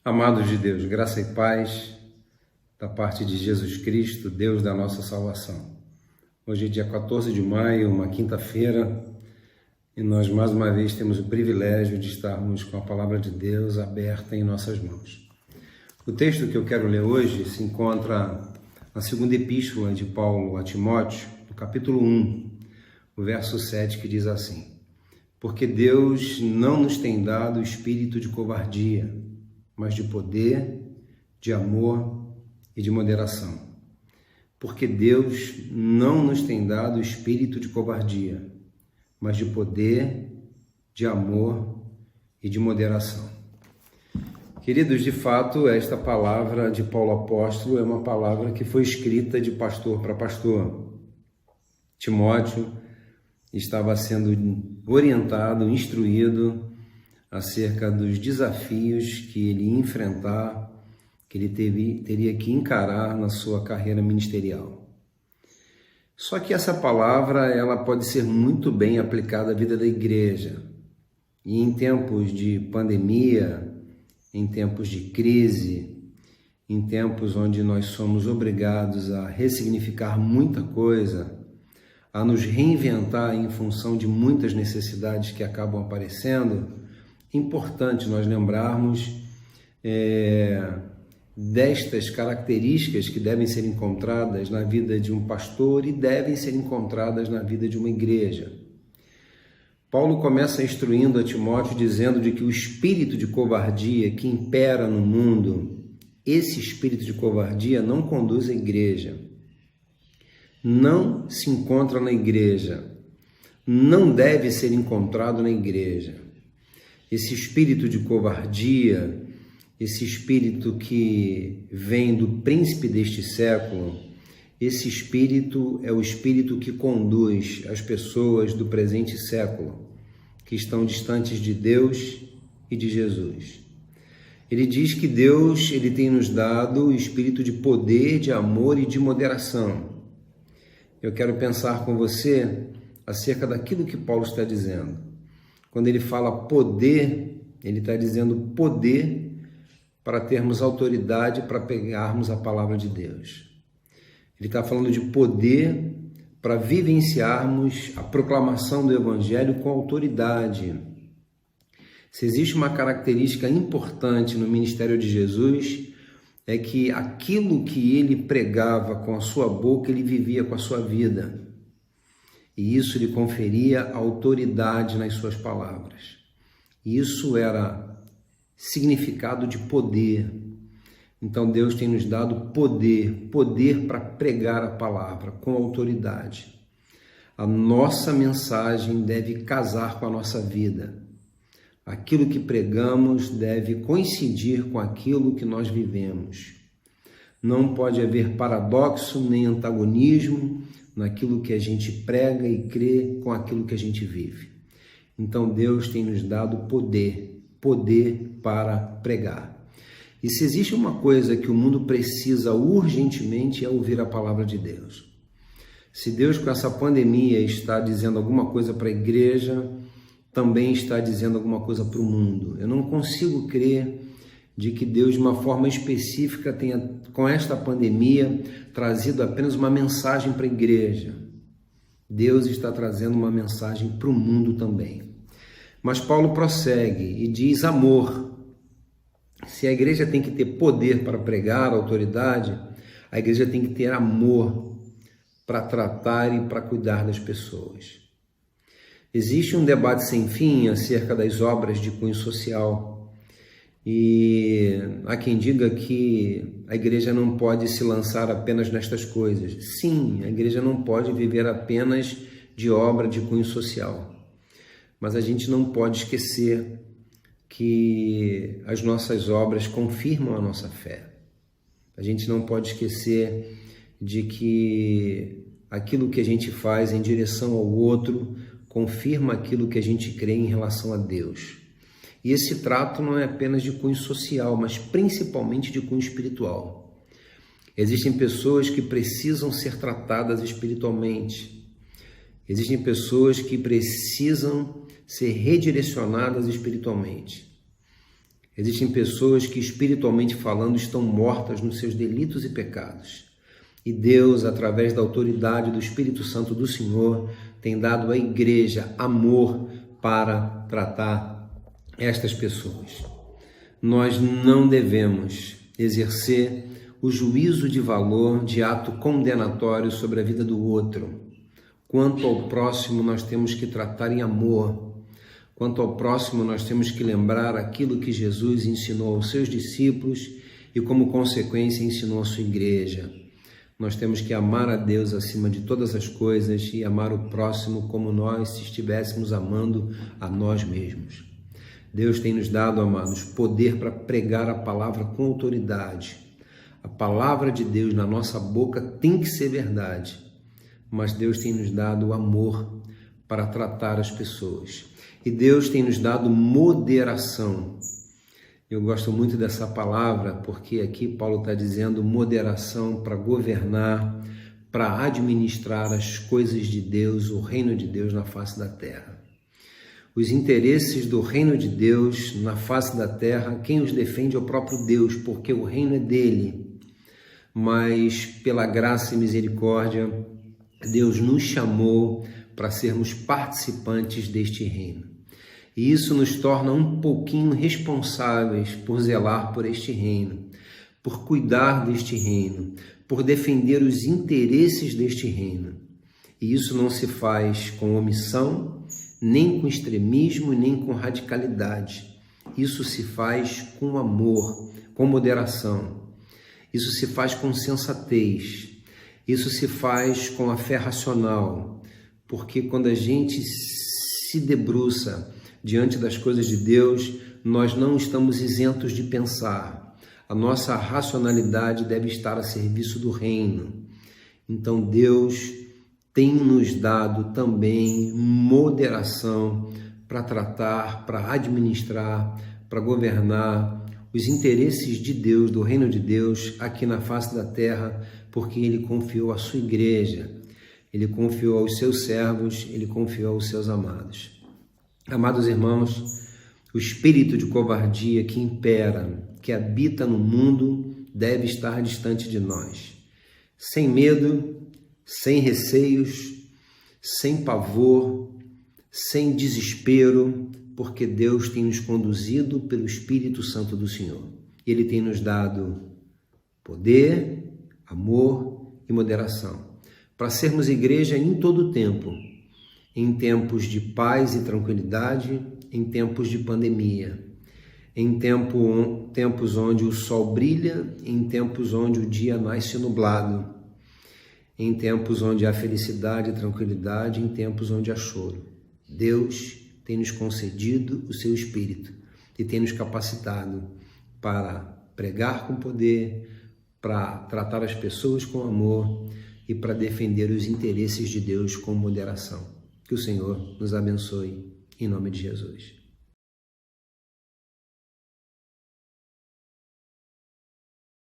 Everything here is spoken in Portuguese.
Amados de Deus, graça e paz da parte de Jesus Cristo, Deus da nossa salvação. Hoje é dia 14 de maio, uma quinta-feira, e nós mais uma vez temos o privilégio de estarmos com a palavra de Deus aberta em nossas mãos. O texto que eu quero ler hoje se encontra na segunda epístola de Paulo a Timóteo, no capítulo 1, o verso 7, que diz assim: Porque Deus não nos tem dado o espírito de covardia, mas de poder, de amor e de moderação. Porque Deus não nos tem dado o espírito de covardia, mas de poder, de amor e de moderação. Queridos, de fato, esta palavra de Paulo apóstolo é uma palavra que foi escrita de pastor para pastor. Timóteo estava sendo orientado, instruído acerca dos desafios que ele ia enfrentar, que ele teria que encarar na sua carreira ministerial. Só que essa palavra ela pode ser muito bem aplicada à vida da igreja. E em tempos de pandemia, em tempos de crise, em tempos onde nós somos obrigados a ressignificar muita coisa, a nos reinventar em função de muitas necessidades que acabam aparecendo, é importante nós lembrarmos destas características que devem ser encontradas na vida de um pastor e devem ser encontradas na vida de uma igreja. Paulo começa instruindo a Timóteo dizendo de que o espírito de covardia que impera no mundo, esse espírito de covardia não conduz à igreja, não se encontra na igreja, não deve ser encontrado na igreja. Esse espírito de covardia, esse espírito que vem do príncipe deste século, esse espírito é o espírito que conduz as pessoas do presente século, que estão distantes de Deus e de Jesus. Ele diz que Deus ele tem nos dado o espírito de poder, de amor e de moderação. Eu quero pensar com você acerca daquilo que Paulo está dizendo. Quando ele fala poder, ele está dizendo poder para termos autoridade para pegarmos a palavra de Deus. Ele está falando de poder para vivenciarmos a proclamação do Evangelho com autoridade. Se existe uma característica importante no ministério de Jesus, é que aquilo que ele pregava com a sua boca, ele vivia com a sua vida. E isso lhe conferia autoridade nas suas palavras. Isso era significado de poder. Então Deus tem nos dado poder para pregar a palavra com autoridade. A nossa mensagem deve casar com a nossa vida. Aquilo que pregamos deve coincidir com aquilo que nós vivemos. Não pode haver paradoxo nem antagonismo naquilo que a gente prega e crê com aquilo que a gente vive. Então Deus tem nos dado poder para pregar. E se existe uma coisa que o mundo precisa urgentemente é ouvir a palavra de Deus. Se Deus com essa pandemia está dizendo alguma coisa para a igreja, também está dizendo alguma coisa para o mundo. Eu não consigo crer de que Deus, de uma forma específica, tenha, com esta pandemia, trazido apenas uma mensagem para a igreja. Deus está trazendo uma mensagem para o mundo também. Mas Paulo prossegue e diz amor. Se a igreja tem que ter poder para pregar, autoridade, a igreja tem que ter amor para tratar e para cuidar das pessoas. Existe um debate sem fim acerca das obras de cunho social. E há quem diga que a igreja não pode se lançar apenas nestas coisas. Sim, a igreja não pode viver apenas de obra de cunho social. Mas a gente não pode esquecer que as nossas obras confirmam a nossa fé. A gente não pode esquecer de que aquilo que a gente faz em direção ao outro confirma aquilo que a gente crê em relação a Deus. E esse trato não é apenas de cunho social, mas principalmente de cunho espiritual. Existem pessoas que precisam ser tratadas espiritualmente. Existem pessoas que precisam ser redirecionadas espiritualmente. Existem pessoas que, espiritualmente falando, estão mortas nos seus delitos e pecados. E Deus, através da autoridade do Espírito Santo do Senhor, tem dado à igreja amor para tratar estas pessoas. Nós não devemos exercer o juízo de valor de ato condenatório sobre a vida do outro. Quanto ao próximo, nós temos que tratar em amor. Quanto ao próximo, nós temos que lembrar aquilo que Jesus ensinou aos seus discípulos e, como consequência, ensinou à sua igreja. Nós temos que amar a Deus acima de todas as coisas e amar o próximo como nós se estivéssemos amando a nós mesmos. Deus tem nos dado, amados, poder para pregar a palavra com autoridade. A palavra de Deus na nossa boca tem que ser verdade, mas Deus tem nos dado amor para tratar as pessoas. E Deus tem nos dado moderação. Eu gosto muito dessa palavra porque aqui Paulo está dizendo moderação para governar, para administrar as coisas de Deus, o reino de Deus na face da terra. Os interesses do reino de Deus na face da terra, quem os defende é o próprio Deus, porque o reino é dele. Mas pela graça e misericórdia, Deus nos chamou para sermos participantes deste reino. E isso nos torna um pouquinho responsáveis por zelar por este reino, por cuidar deste reino, por defender os interesses deste reino. E isso não se faz com omissão, nem com extremismo, nem com radicalidade. Isso se faz com amor, com moderação. Isso se faz com sensatez. Isso se faz com a fé racional. Porque quando a gente se debruça diante das coisas de Deus, nós não estamos isentos de pensar. A nossa racionalidade deve estar a serviço do reino. Então Deus tem nos dado também moderação para tratar, para administrar, para governar os interesses de Deus, do reino de Deus, aqui na face da terra, porque Ele confiou à sua igreja, Ele confiou aos seus servos, Ele confiou aos seus amados. Amados irmãos, o espírito de covardia que impera, que habita no mundo, deve estar distante de nós. Sem medo, sem receios, sem pavor, sem desespero, porque Deus tem nos conduzido pelo Espírito Santo do Senhor. Ele tem nos dado poder, amor e moderação, para sermos igreja em todo o tempo, em tempos de paz e tranquilidade, em tempos de pandemia, em tempos onde o sol brilha, em tempos onde o dia nasce nublado, em tempos onde há felicidade e tranquilidade, em tempos onde há choro. Deus tem nos concedido o seu Espírito e tem nos capacitado para pregar com poder, para tratar as pessoas com amor e para defender os interesses de Deus com moderação. Que o Senhor nos abençoe, em nome de Jesus.